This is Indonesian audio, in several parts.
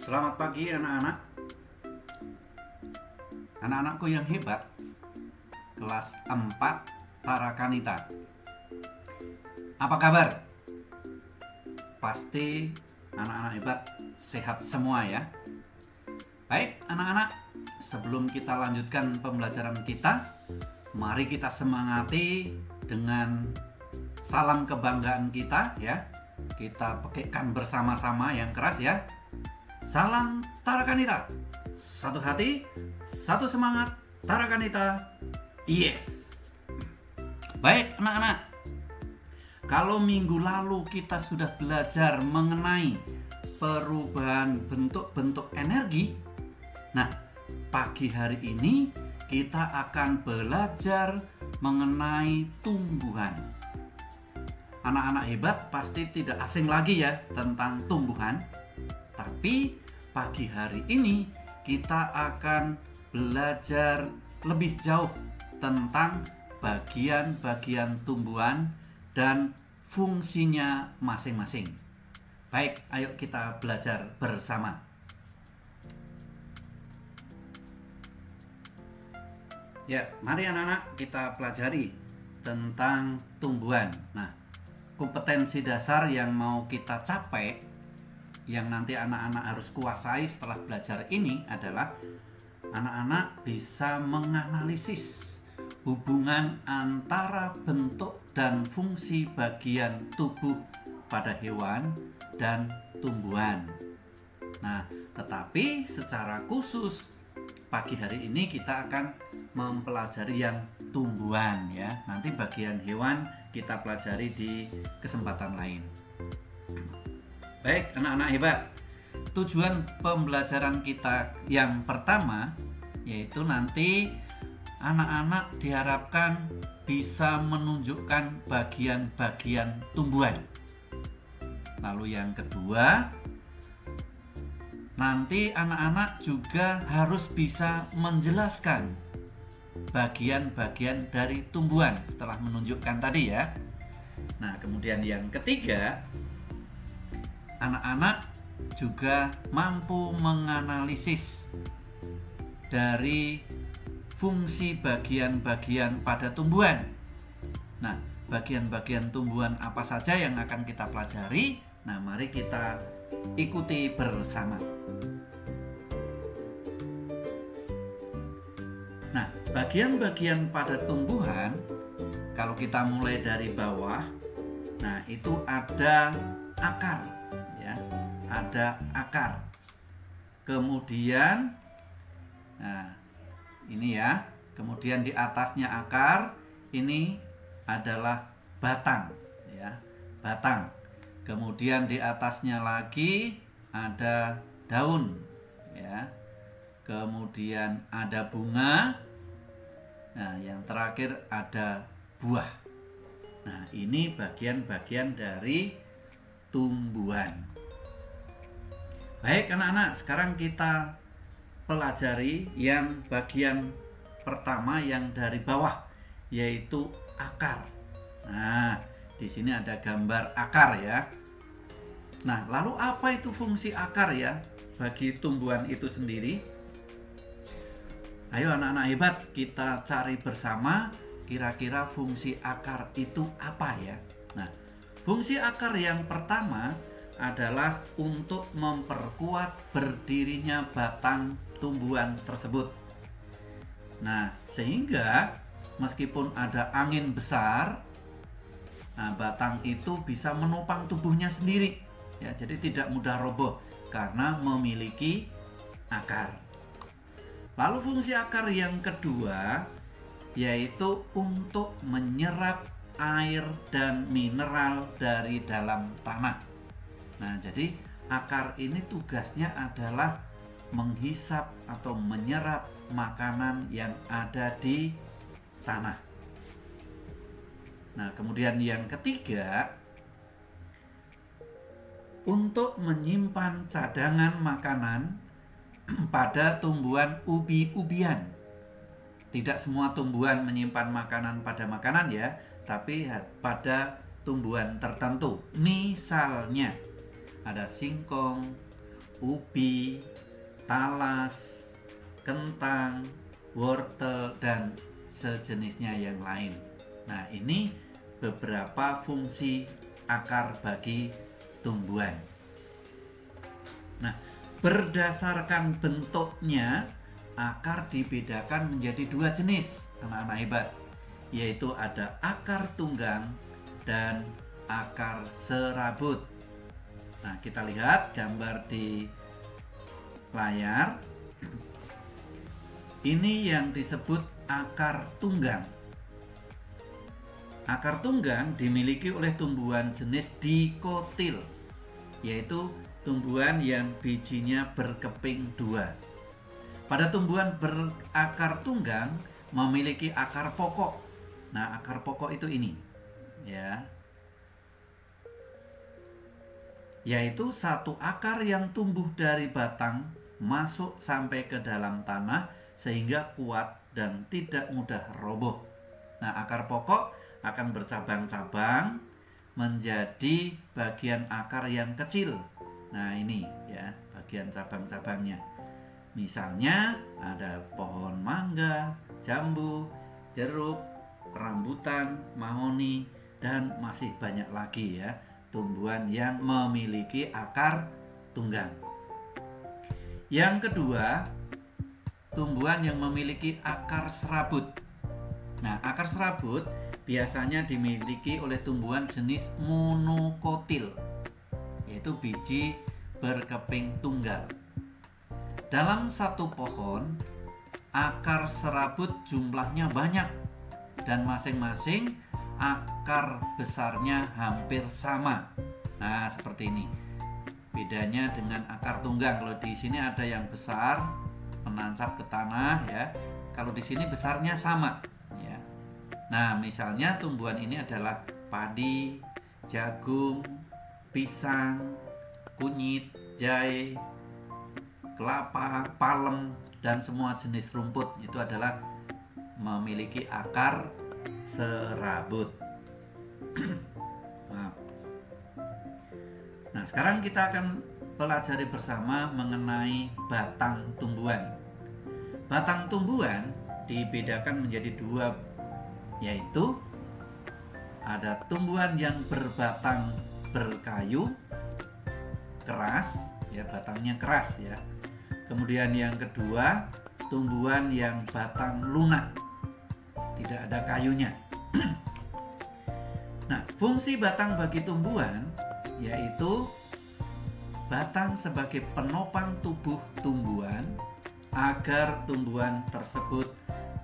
Selamat pagi anak-anak. Anak-anakku yang hebat, kelas 4 Tarakanita. Apa kabar? Pasti anak-anak hebat sehat semua ya. Baik anak-anak, sebelum kita lanjutkan pembelajaran kita, mari kita semangati dengan salam kebanggaan kita ya. Kita pakaikan bersama-sama yang keras ya. Salam Tarakanita. Satu hati, satu semangat, Tarakanita. Yes. Baik anak-anak, kalau minggu lalu kita sudah belajar mengenai perubahan bentuk-bentuk energi. Nah, pagi hari ini kita akan belajar mengenai tumbuhan. Anak-anak hebat pasti tidak asing lagi ya tentang tumbuhan. Tapi pagi hari ini kita akan belajar lebih jauh tentang bagian-bagian tumbuhan dan fungsinya masing-masing. Baik, ayo kita belajar bersama. Ya, mari anak-anak kita pelajari tentang tumbuhan. Nah, kompetensi dasar yang mau kita capai, yang nanti anak-anak harus kuasai setelah belajar ini adalah anak-anak bisa menganalisis hubungan antara bentuk dan fungsi bagian tubuh pada hewan dan tumbuhan. Nah, tetapi secara khusus pagi hari ini kita akan mempelajari yang tumbuhan ya. Nanti bagian hewan kita pelajari di kesempatan lain. Baik anak-anak hebat, tujuan pembelajaran kita yang pertama yaitu nanti anak-anak diharapkan bisa menunjukkan bagian-bagian tumbuhan. Lalu yang kedua, nanti anak-anak juga harus bisa menjelaskan bagian-bagian dari tumbuhan setelah menunjukkan tadi ya. Nah, kemudian yang ketiga, anak-anak juga mampu menganalisis dari fungsi bagian-bagian pada tumbuhan. Nah, bagian-bagian tumbuhan apa saja yang akan kita pelajari? Nah, mari kita ikuti bersama. Nah, bagian-bagian pada tumbuhan, kalau kita mulai dari bawah, nah itu ada akar. Ada akar, kemudian nah ini ya, kemudian di atasnya akar ini adalah batang ya, batang, kemudian di atasnya lagi ada daun ya, kemudian ada bunga, nah yang terakhir ada buah. Nah, ini bagian-bagian dari tumbuhan. Baik anak-anak, sekarang kita pelajari yang bagian pertama yang dari bawah, yaitu akar. Nah, di sini ada gambar akar ya. Nah, lalu apa itu fungsi akar ya bagi tumbuhan itu sendiri? Ayo anak-anak hebat, kita cari bersama kira-kira fungsi akar itu apa ya. Nah, fungsi akar yang pertama adalah untuk memperkuat berdirinya batang tumbuhan tersebut. Nah, sehingga meskipun ada angin besar, nah, batang itu bisa menopang tubuhnya sendiri. Ya, jadi tidak mudah roboh karena memiliki akar. Lalu fungsi akar yang kedua yaitu untuk menyerap air dan mineral dari dalam tanah. Nah, jadi akar ini tugasnya adalah menghisap atau menyerap makanan yang ada di tanah. Nah, kemudian yang ketiga, untuk menyimpan cadangan makanan pada tumbuhan ubi-ubian. Tidak semua tumbuhan menyimpan makanan pada makanan ya, tapi pada tumbuhan tertentu. Misalnya ada singkong, ubi, talas, kentang, wortel, dan sejenisnya yang lain. Nah, ini beberapa fungsi akar bagi tumbuhan. Nah, berdasarkan bentuknya, akar dibedakan menjadi dua jenis, anak-anak hebat, yaitu ada akar tunggang dan akar serabut. Nah, kita lihat gambar di layar. Ini yang disebut akar tunggang. Akar tunggang dimiliki oleh tumbuhan jenis dikotil, yaitu tumbuhan yang bijinya berkeping dua. Pada tumbuhan berakar tunggang memiliki akar pokok. Nah, akar pokok itu ini, ya, yaitu satu akar yang tumbuh dari batang masuk sampai ke dalam tanah sehingga kuat dan tidak mudah roboh. Nah, akar pokok akan bercabang-cabang menjadi bagian akar yang kecil. Nah, ini ya bagian cabang-cabangnya. Misalnya ada pohon mangga, jambu, jeruk, rambutan, mahoni, dan masih banyak lagi ya tumbuhan yang memiliki akar tunggang. Yang kedua, tumbuhan yang memiliki akar serabut. Nah, akar serabut biasanya dimiliki oleh tumbuhan jenis monokotil, yaitu biji berkeping tunggal. Dalam satu pohon, akar serabut jumlahnya banyak dan masing-masing akar besarnya hampir sama. Nah, seperti ini. Bedanya dengan akar tunggang, kalau di sini ada yang besar menancap ke tanah ya. Kalau di sini besarnya sama ya. Nah, misalnya tumbuhan ini adalah padi, jagung, pisang, kunyit, jahe, kelapa, palem, dan semua jenis rumput itu adalah memiliki akar serabut. Maaf. Nah, sekarang kita akan pelajari bersama mengenai batang tumbuhan. Batang tumbuhan dibedakan menjadi dua, yaitu ada tumbuhan yang berbatang berkayu keras, ya batangnya keras ya. Kemudian yang kedua, tumbuhan yang batang lunak, tidak ada kayunya. Nah, fungsi batang bagi tumbuhan yaitu batang sebagai penopang tubuh tumbuhan agar tumbuhan tersebut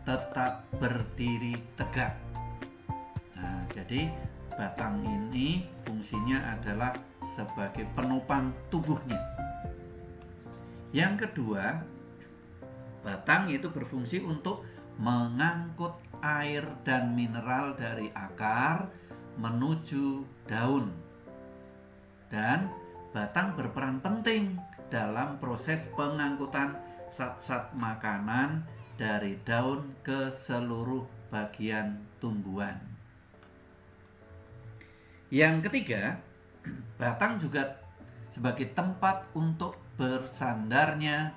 tetap berdiri tegak. Nah, jadi batang ini fungsinya adalah sebagai penopang tubuhnya. Yang kedua, batang itu berfungsi untuk mengangkut air dan mineral dari akar menuju daun. Dan batang berperan penting dalam proses pengangkutan zat-zat makanan dari daun ke seluruh bagian tumbuhan. Yang ketiga, batang juga sebagai tempat untuk bersandarnya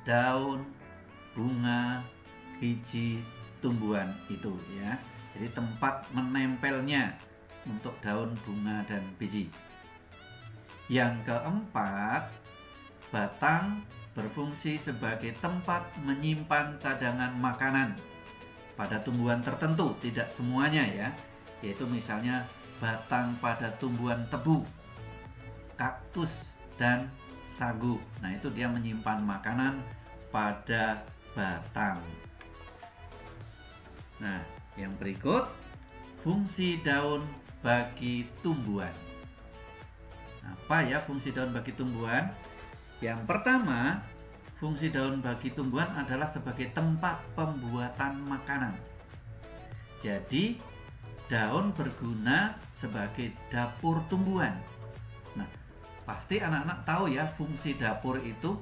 daun, bunga, biji tumbuhan itu ya. Jadi tempat menempelnya untuk daun, bunga, dan biji. Yang keempat, batang berfungsi sebagai tempat menyimpan cadangan makanan pada tumbuhan tertentu, tidak semuanya ya, yaitu misalnya batang pada tumbuhan tebu, kaktus, dan sagu. Nah, itu dia menyimpan makanan pada batang. Nah, yang berikut fungsi daun bagi tumbuhan. Apa ya fungsi daun bagi tumbuhan? Yang pertama, fungsi daun bagi tumbuhan adalah sebagai tempat pembuatan makanan. Jadi, daun berguna sebagai dapur tumbuhan. Nah, pasti anak-anak tahu ya fungsi dapur itu.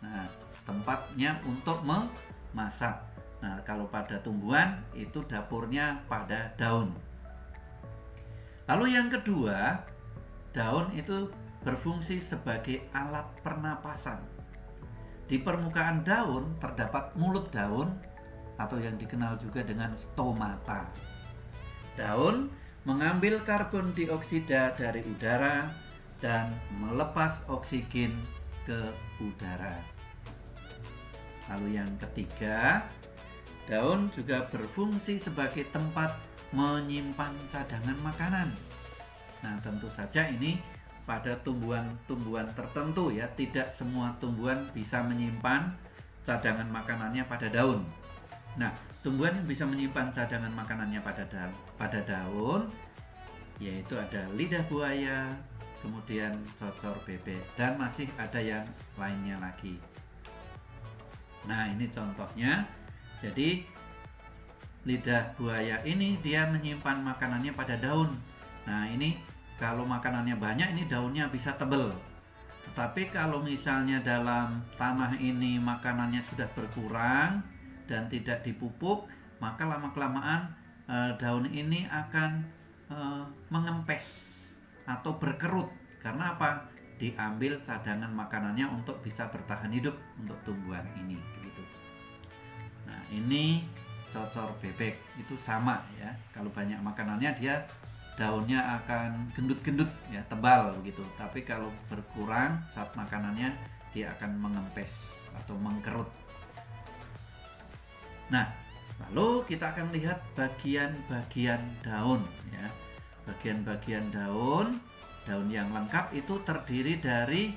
Nah, tempatnya untuk memasak. Nah, kalau pada tumbuhan itu dapurnya pada daun. Lalu yang kedua, daun itu berfungsi sebagai alat pernapasan. Di permukaan daun terdapat mulut daun atau yang dikenal juga dengan stomata. Daun mengambil karbon dioksida dari udara dan melepas oksigen ke udara. Lalu yang ketiga, daun juga berfungsi sebagai tempat menyimpan cadangan makanan. Nah, tentu saja ini pada tumbuhan-tumbuhan tertentu ya, tidak semua tumbuhan bisa menyimpan cadangan makanannya pada daun. Nah, tumbuhan yang bisa menyimpan cadangan makanannya pada daun yaitu ada lidah buaya, kemudian cocor bebek, dan masih ada yang lainnya lagi. Nah, ini contohnya. Jadi lidah buaya ini dia menyimpan makanannya pada daun. Nah, ini kalau makanannya banyak, ini daunnya bisa tebal. Tetapi kalau misalnya dalam tanah ini makanannya sudah berkurang dan tidak dipupuk, maka lama-kelamaan daun ini akan mengempes atau berkerut. Karena apa? Diambil cadangan makanannya untuk bisa bertahan hidup untuk tumbuhan ini. Gitu. Nah, ini cocor bebek itu sama ya. Kalau banyak makanannya dia daunnya akan gendut-gendut ya, tebal begitu. Tapi kalau berkurang saat makanannya, dia akan mengempes atau mengkerut. Nah, lalu kita akan lihat bagian-bagian daun ya. Bagian-bagian daun yang lengkap itu terdiri dari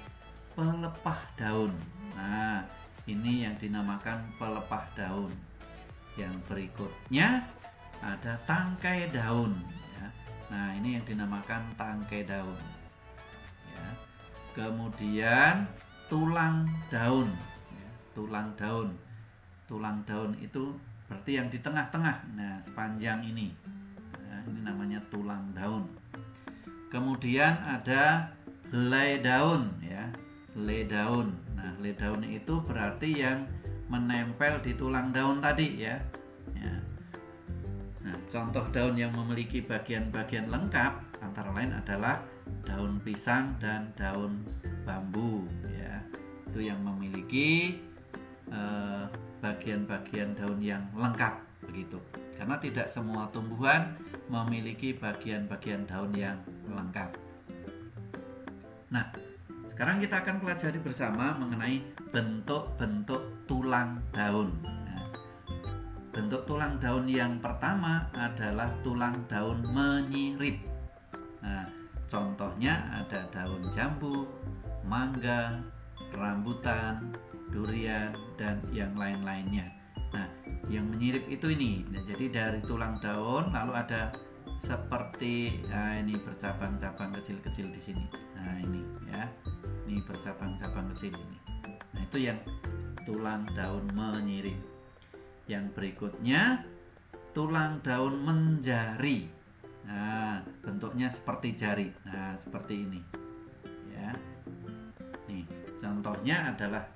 pelepah daun. Nah, ini yang dinamakan pelepah daun. Yang berikutnya ada tangkai daun ya. Nah, ini yang dinamakan tangkai daun ya. Kemudian tulang daun ya. Tulang daun itu berarti yang di tengah-tengah. Nah, sepanjang ini. Nah, ini namanya tulang daun. Kemudian ada helai daun ya. Helai daun. Nah, helai daun itu berarti yang menempel di tulang daun tadi ya. Nah, contoh daun yang memiliki bagian-bagian lengkap antara lain adalah daun pisang dan daun bambu ya. Itu yang memiliki bagian-bagian daun yang lengkap begitu. Karena tidak semua tumbuhan memiliki bagian-bagian daun yang lengkap. Nah, sekarang kita akan pelajari bersama mengenai bentuk-bentuk tulang daun. Bentuk tulang daun yang pertama adalah tulang daun menyirip. Nah, contohnya ada daun jambu, mangga, rambutan, durian, dan yang lain-lainnya. Nah, yang menyirip itu ini. Nah, jadi dari tulang daun lalu ada seperti ini bercabang-cabang kecil-kecil di sini. Nah, ini ya. Ini bercabang-cabang kecil ini. Nah, itu yang tulang daun menyirip. Yang berikutnya tulang daun menjari. Nah, bentuknya seperti jari. Nah, seperti ini. Ya. Nih, contohnya adalah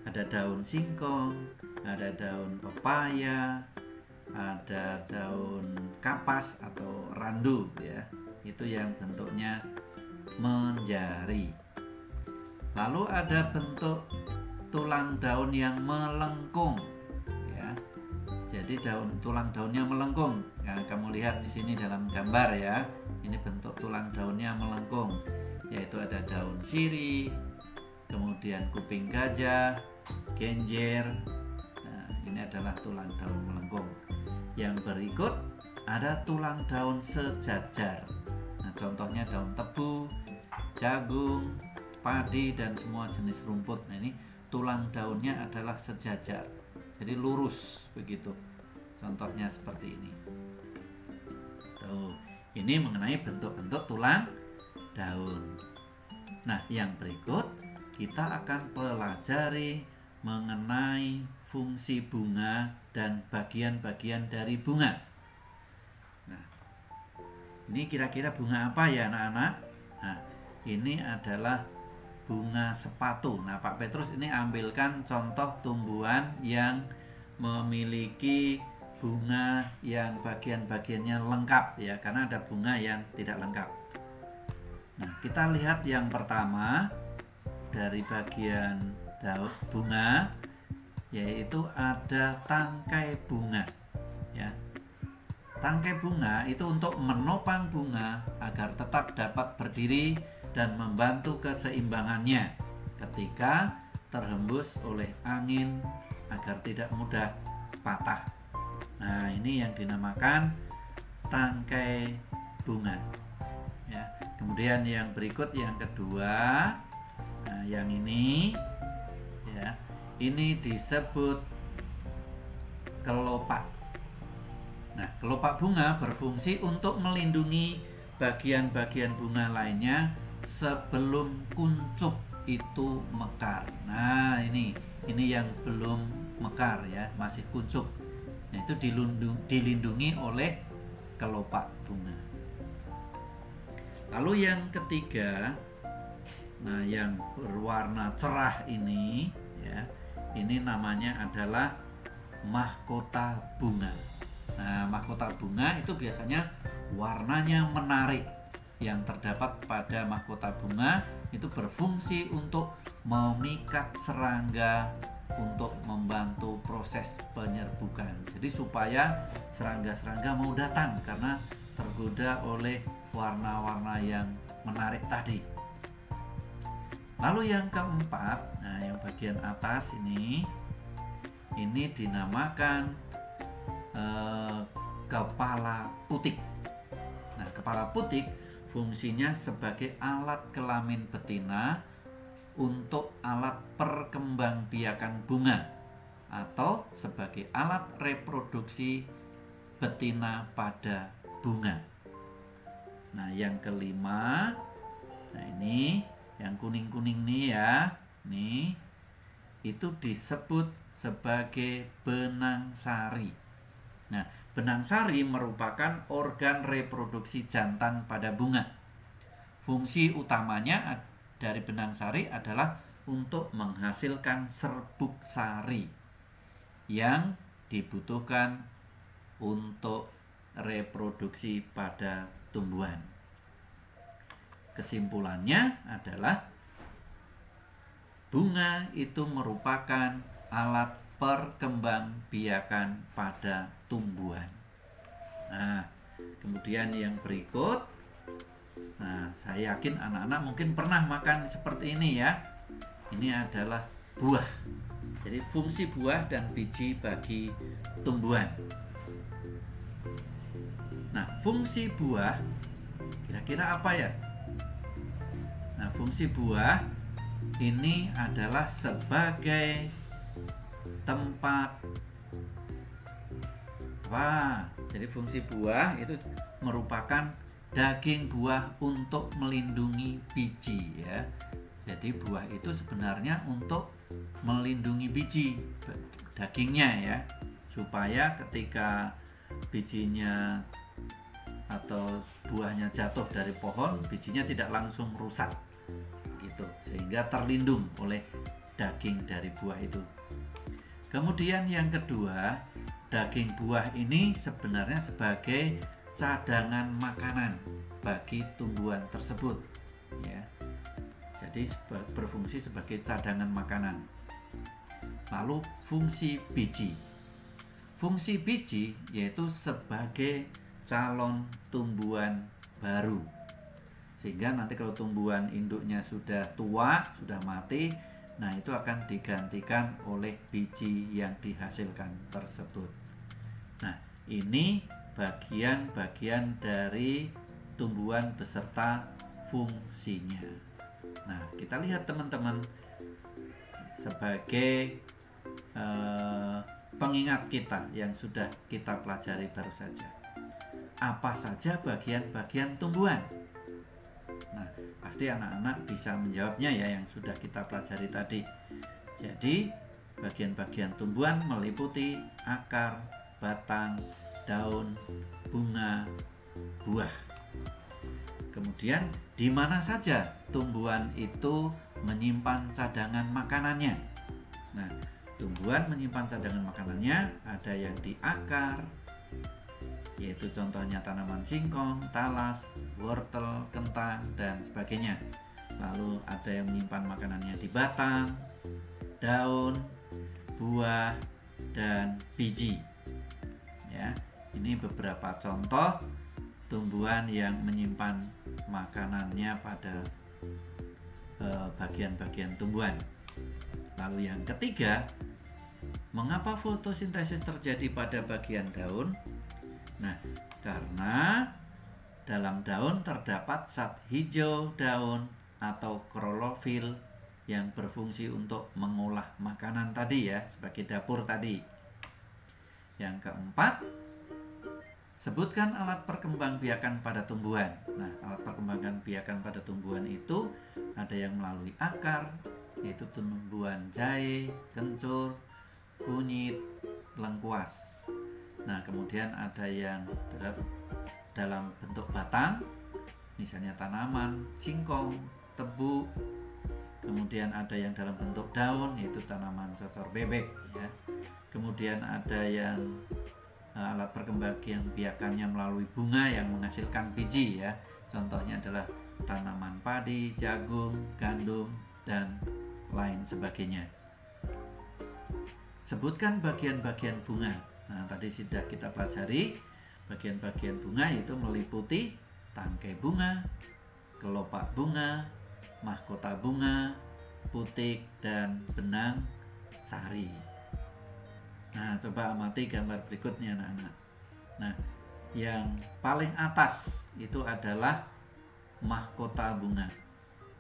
ada daun singkong, ada daun pepaya, ada daun kapas atau randu ya. Itu yang bentuknya menjari. Lalu ada bentuk tulang daun yang melengkung. Jadi tulang daunnya melengkung. Nah, kamu lihat di sini dalam gambar ya. Ini bentuk tulang daunnya melengkung. Yaitu ada daun sirih, kemudian kuping gajah, genjer. Nah, ini adalah tulang daun melengkung. Yang berikut ada tulang daun sejajar. Nah, contohnya daun tebu, jagung, padi, dan semua jenis rumput. Nah, ini tulang daunnya adalah sejajar. Jadi lurus begitu. Contohnya seperti ini. Tuh, ini mengenai bentuk-bentuk tulang daun. Nah, yang berikut kita akan pelajari mengenai fungsi bunga dan bagian-bagian dari bunga. Nah, ini kira-kira bunga apa ya anak-anak? Nah, ini adalah bunga sepatu. Nah, Pak Petrus ini ambilkan contoh tumbuhan yang memiliki bunga yang bagian-bagiannya lengkap ya, karena ada bunga yang tidak lengkap. Nah, kita lihat yang pertama dari bagian daun bunga, yaitu ada tangkai bunga ya. Tangkai bunga itu untuk menopang bunga agar tetap dapat berdiri dan membantu keseimbangannya ketika terhembus oleh angin agar tidak mudah patah. Nah, ini yang dinamakan tangkai bunga ya. Kemudian yang berikut yang kedua, nah yang ini ya, ini disebut kelopak. Nah, kelopak bunga berfungsi untuk melindungi bagian-bagian bunga lainnya sebelum kuncup itu mekar. Nah, ini yang belum mekar ya, masih kuncup. Nah, itu dilindungi oleh kelopak bunga. Lalu yang ketiga, nah yang berwarna cerah ini ya, ini namanya adalah mahkota bunga. Nah, mahkota bunga itu biasanya warnanya menarik. Yang terdapat pada mahkota bunga itu berfungsi untuk memikat serangga untuk membantu proses penyerbukan. Jadi supaya serangga-serangga mau datang karena tergoda oleh warna-warna yang menarik tadi. Lalu yang keempat, nah yang bagian atas ini dinamakan kepala putik. Nah, kepala putik fungsinya sebagai alat kelamin betina untuk alat perkembangbiakan bunga atau sebagai alat reproduksi betina pada bunga. Nah, yang kelima, nah ini yang kuning-kuning nih ya, nih itu disebut sebagai benang sari. Nah, benang sari merupakan organ reproduksi jantan pada bunga. Fungsi utamanya dari benang sari adalah untuk menghasilkan serbuk sari yang dibutuhkan untuk reproduksi pada tumbuhan. Kesimpulannya adalah bunga itu merupakan alat perkembangbiakan pada tumbuhan. Nah, kemudian yang berikut, nah saya yakin anak-anak mungkin pernah makan seperti ini ya. Ini adalah buah. Jadi fungsi buah dan biji bagi tumbuhan. Nah, fungsi buah kira-kira apa ya? Nah, fungsi buah ini adalah sebagai tempat jadi fungsi buah itu merupakan daging buah untuk melindungi biji ya. Jadi buah itu sebenarnya untuk melindungi biji dagingnya ya, supaya ketika bijinya atau buahnya jatuh dari pohon, bijinya tidak langsung rusak gitu, sehingga terlindung oleh daging dari buah itu. Kemudian yang kedua, daging buah ini sebenarnya sebagai cadangan makanan bagi tumbuhan tersebut ya. Jadi berfungsi sebagai cadangan makanan. Lalu fungsi biji. Fungsi biji yaitu sebagai calon tumbuhan baru. Sehingga nanti kalau tumbuhan induknya sudah tua, sudah mati, nah itu akan digantikan oleh biji yang dihasilkan tersebut. Nah, ini bagian-bagian dari tumbuhan beserta fungsinya. Nah, kita lihat teman-teman sebagai pengingat kita yang sudah kita pelajari baru saja. Apa saja bagian-bagian tumbuhan? Nah, pasti anak-anak bisa menjawabnya ya yang sudah kita pelajari tadi. Jadi, bagian-bagian tumbuhan meliputi akar, batang, daun, bunga, buah. Kemudian, di mana saja tumbuhan itu menyimpan cadangan makanannya? Nah, tumbuhan menyimpan cadangan makanannya ada yang di akar, yaitu contohnya tanaman singkong, talas, wortel, kentang, dan sebagainya. Lalu ada yang menyimpan makanannya di batang, daun, buah, dan biji. Ya, ini beberapa contoh tumbuhan yang menyimpan makanannya pada bagian-bagian tumbuhan. Lalu yang ketiga, mengapa fotosintesis terjadi pada bagian daun? Nah, karena dalam daun terdapat zat hijau daun atau klorofil yang berfungsi untuk mengolah makanan tadi ya, sebagai dapur tadi. Yang keempat, sebutkan alat perkembangbiakan pada tumbuhan. Nah, alat perkembangbiakan pada tumbuhan itu ada yang melalui akar, yaitu tumbuhan jahe, kencur, kunyit, lengkuas. Nah, kemudian ada yang dalam bentuk batang, misalnya tanaman singkong, tebu. Kemudian ada yang dalam bentuk daun, yaitu tanaman cocor bebek ya. Kemudian ada yang alat perkembangbiakannya melalui bunga yang menghasilkan biji ya. Contohnya adalah tanaman padi, jagung, gandum, dan lain sebagainya. Sebutkan bagian-bagian bunga. Nah, tadi sudah kita pelajari bagian-bagian bunga, yaitu meliputi tangkai bunga, kelopak bunga, mahkota bunga, putik, dan benang sari. Nah, coba amati gambar berikutnya anak-anak. Nah, yang paling atas itu adalah mahkota bunga.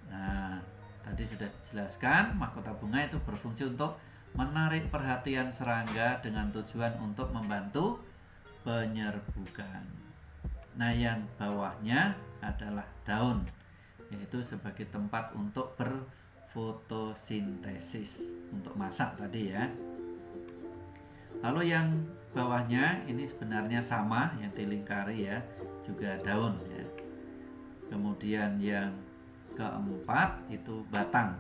Nah, tadi sudah dijelaskan, mahkota bunga itu berfungsi untuk menarik perhatian serangga dengan tujuan untuk membantu penyerbukan. Nah, yang bawahnya adalah daun, yaitu sebagai tempat untuk berfotosintesis, untuk masak tadi ya. Lalu yang bawahnya ini sebenarnya sama, yang dilingkari ya, juga daun ya. Kemudian yang keempat itu batang.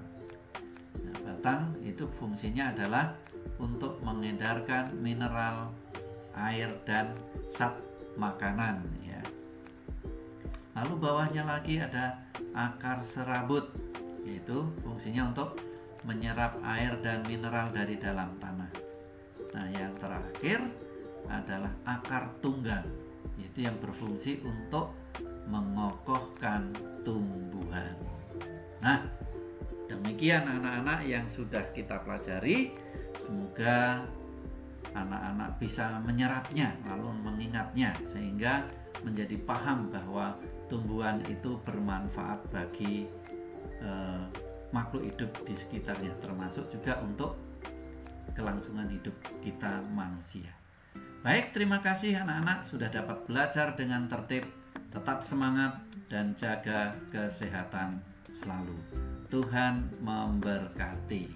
Nah, batang itu fungsinya adalah untuk mengedarkan mineral, air, dan zat makanan ya. Lalu bawahnya lagi ada akar serabut, yaitu fungsinya untuk menyerap air dan mineral dari dalam tanah. Nah, yang terakhir adalah akar tunggang, yaitu yang berfungsi untuk mengokohkan tumbuhan. Nah, demikian anak-anak yang sudah kita pelajari. Semoga anak-anak bisa menyerapnya lalu mengingatnya, sehingga menjadi paham bahwa tumbuhan itu bermanfaat bagi makhluk hidup di sekitarnya, termasuk juga untuk kelangsungan hidup kita manusia. Baik, terima kasih anak-anak sudah dapat belajar dengan tertib. Tetap semangat dan jaga kesehatan selalu. Tuhan memberkati.